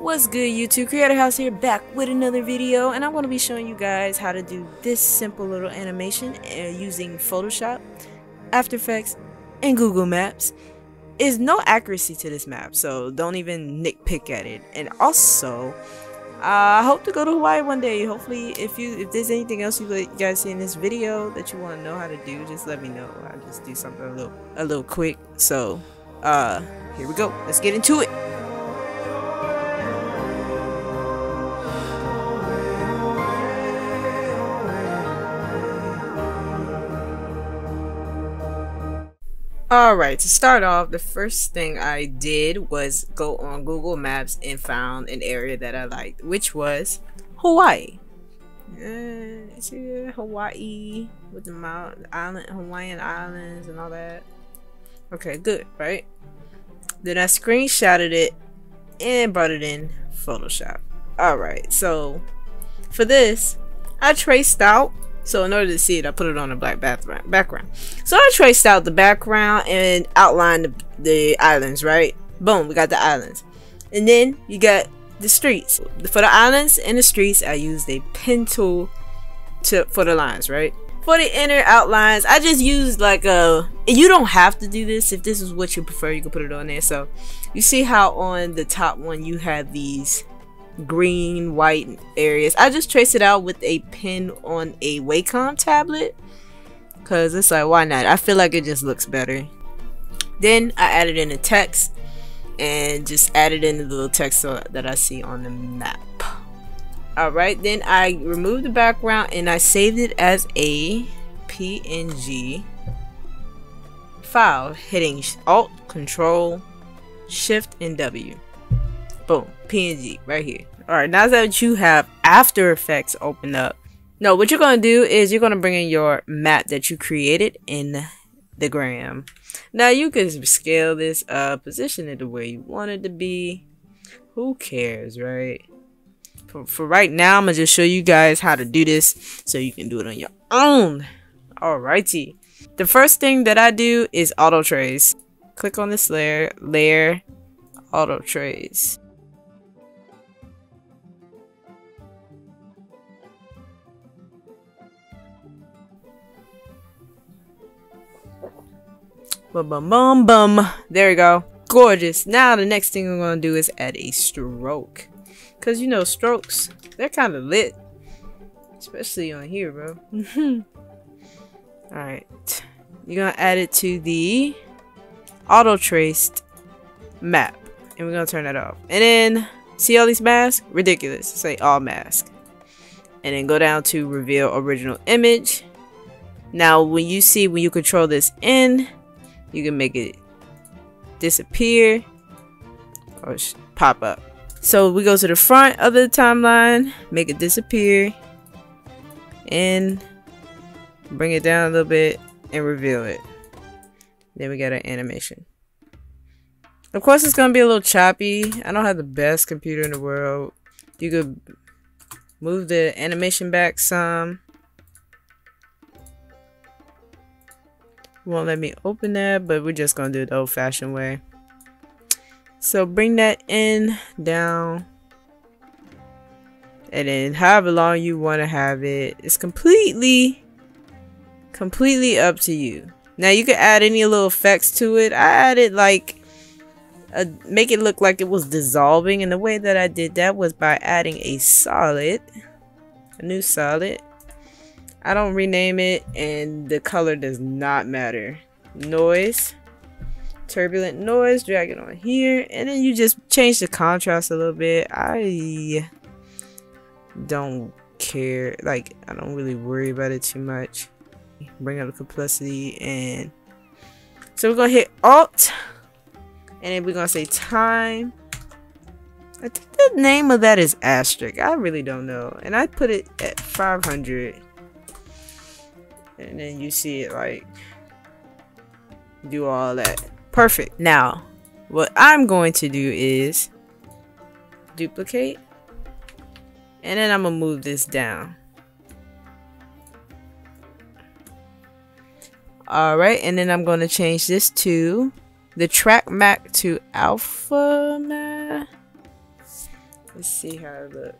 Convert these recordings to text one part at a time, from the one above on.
What's good, YouTube? Creator House here, back with another video, and I'm going to be showing you guys how to do this simple little animation using Photoshop, After Effects, and Google Maps. There's no accuracy to this map, so don't even nitpick at it. And also, I hope to go to Hawaii one day. Hopefully, if there's anything else you guys see in this video that you want to know how to do, just let me know. I'll just do something a little quick. So, here we go. Let's get into it. Alright, to start off, the first thing I did was go on Google Maps and found an area that I liked, which was Hawaii. Hawaii with the Hawaiian Islands and all that. Okay, good, right? Then I screenshotted it and brought it in Photoshop. Alright, so for this, I traced out. So in order to see it, I put it on a black background. So I traced out the background and outlined the islands, right? Boom, we got the islands. And then you got the streets. For the islands and the streets, I used a pen tool for the lines, right? For the inner outlines, I just used like you don't have to do this. If this is what you prefer, you can put it on there. So you see how on the top one you have these green white areas. I just trace it out with a pen on a Wacom tablet because it's like, why not? I feel like it just looks better. Then I added in the text and just added in the little text that I see on the map. Alright, then I removed the background and I saved it as a PNG file, hitting Alt, Control, Shift, and W. Boom, PNG right here. Alright, now that you have After Effects open up, no, what you're going to do is you're going to bring in your map that you created in the gram. Now you can scale this up, position it the way you want it to be. Who cares, right? For right now, I'm going to just show you guys how to do this so you can do it on your own. Alrighty. The first thing that I do is auto trace. Click on this layer, auto trace. Bum. There we go. Gorgeous. Now the next thing we're going to do is add a stroke. Because you know strokes, they're kind of lit. Especially on here, bro. Alright. You're going to add it to the auto traced map. And we're going to turn that off. And then, see all these masks? Ridiculous. Say all mask. And then go down to reveal original image. Now when you control this in, you can make it disappear or pop up. So we go to the front of the timeline, make it disappear, and bring it down a little bit and reveal it. Then we got our animation. Of course, it's gonna be a little choppy. I don't have the best computer in the world. You could move the animation back some. Won't let me open that, but we're just gonna do it the old-fashioned way. So bring that in, down, and then however long you want to have it. It's completely up to you. Now you can add any little effects to it. I added like make it look like it was dissolving, and the way that I did that was by adding a new solid. I don't rename it, and the color does not matter. Noise, turbulent noise, drag it on here, and then you just change the contrast a little bit. I don't care, like I don't really worry about it too much. Bring up the complexity, and so we're gonna hit Alt, and then we're gonna say time. I think the name of that is asterisk. I really don't know, and I put it at 500. And then you see it like do all that. Perfect. Now what I'm going to do is duplicate, and then I'm gonna move this down. Alright, and then I'm going to change this to the track map to alpha map. Let's see how it looks.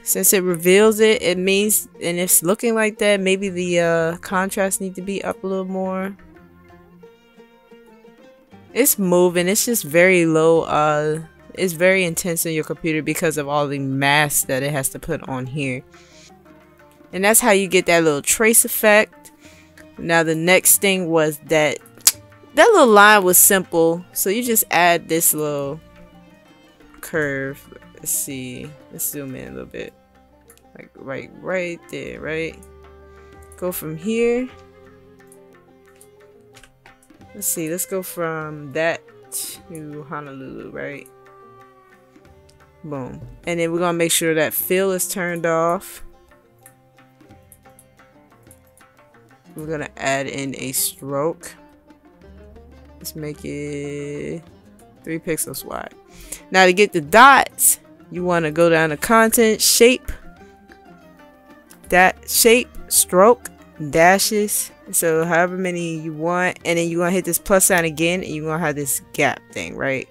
Since it reveals it, it means, and it's looking like that, maybe the contrast need to be up a little more. It's moving, it's just very low, it's very intense on your computer because of all the masks that it has to put on here. And that's how you get that little trace effect. Now the next thing was that little line was simple, so you just add this little curve. Let's see, let's zoom in a little bit, like right there, right? Go from here. Let's see, let's go from that to Honolulu, right? Boom. And then we're gonna make sure that fill is turned off. We're gonna add in a stroke. Let's make it 3 pixels wide. Now to get the dots, you want to go down to content, shape, that shape, stroke, dashes, so however many you want, and then you're gonna hit this plus sign again, and you're gonna have this gap thing, right?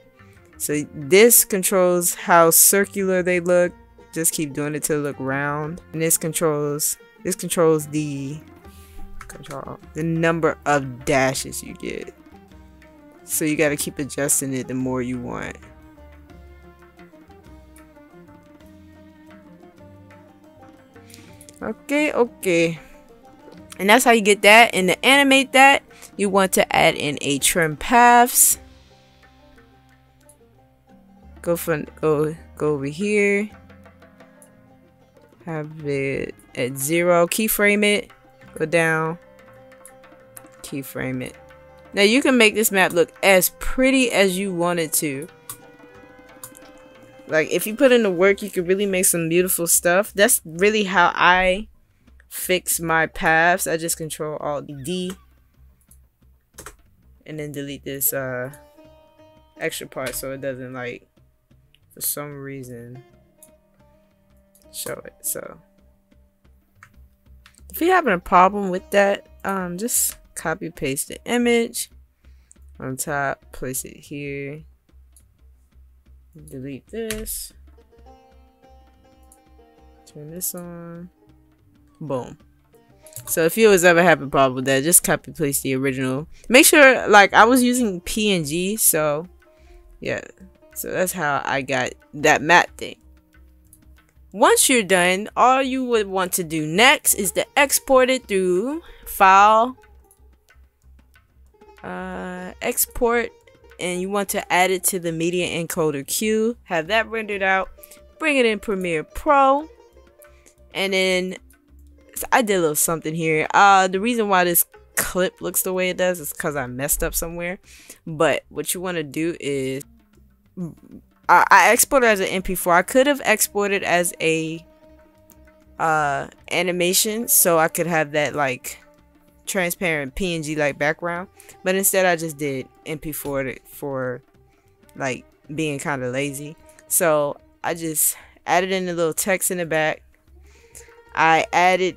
So this controls how circular they look. Just keep doing it to look round, and this controls the number of dashes you get. So you got to keep adjusting it the more you want. Okay. And that's how you get that. And to animate that, you want to add in a trim paths. Go over here. Have it at 0. Keyframe it. Go down. Keyframe it. Now you can make this map look as pretty as you want it to. Like if you put in the work, you can really make some beautiful stuff. That's really how I fix my paths. I just control Alt D and then delete this extra part so it doesn't, like, for some reason show it. So if you're having a problem with that, just copy paste the image on top, place it here, delete this, turn this on, boom. So if you always ever have a problem with that, just copy paste the original. Make sure, like, I was using PNG, so yeah, so that's how I got that map thing. Once you're done, all you would want to do next is to export it through File, Export, and you want to add it to the Media Encoder queue. Have that rendered out. Bring it in Premiere Pro, and then I did a little something here. The reason why this clip looks the way it does is because I messed up somewhere. But what you want to do is I exported as an MP4. I could have exported as a animation, so I could have that like transparent PNG like background, but instead I just did MP4 for like being kind of lazy. So I just added in a little text in the back. I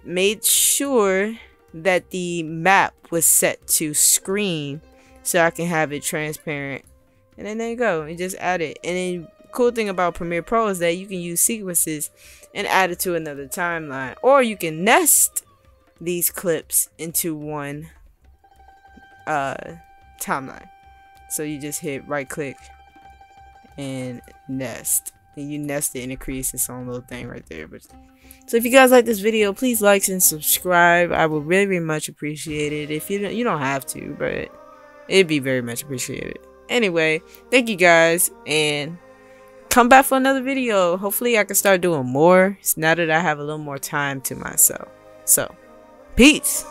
made sure that the map was set to screen so I can have it transparent, and then there you go, and just add it. And then cool thing about Premiere Pro is that you can use sequences and add it to another timeline, or you can nest these clips into one timeline. So you just hit right click and nest, and you nest it and it creates its own little thing right there. But so if you guys like this video, please like and subscribe. I would really, very much appreciate it. If you don't have to, but it'd be very much appreciated. Anyway, thank you guys, and come back for another video. Hopefully I can start doing more now that I have a little more time to myself. So peace.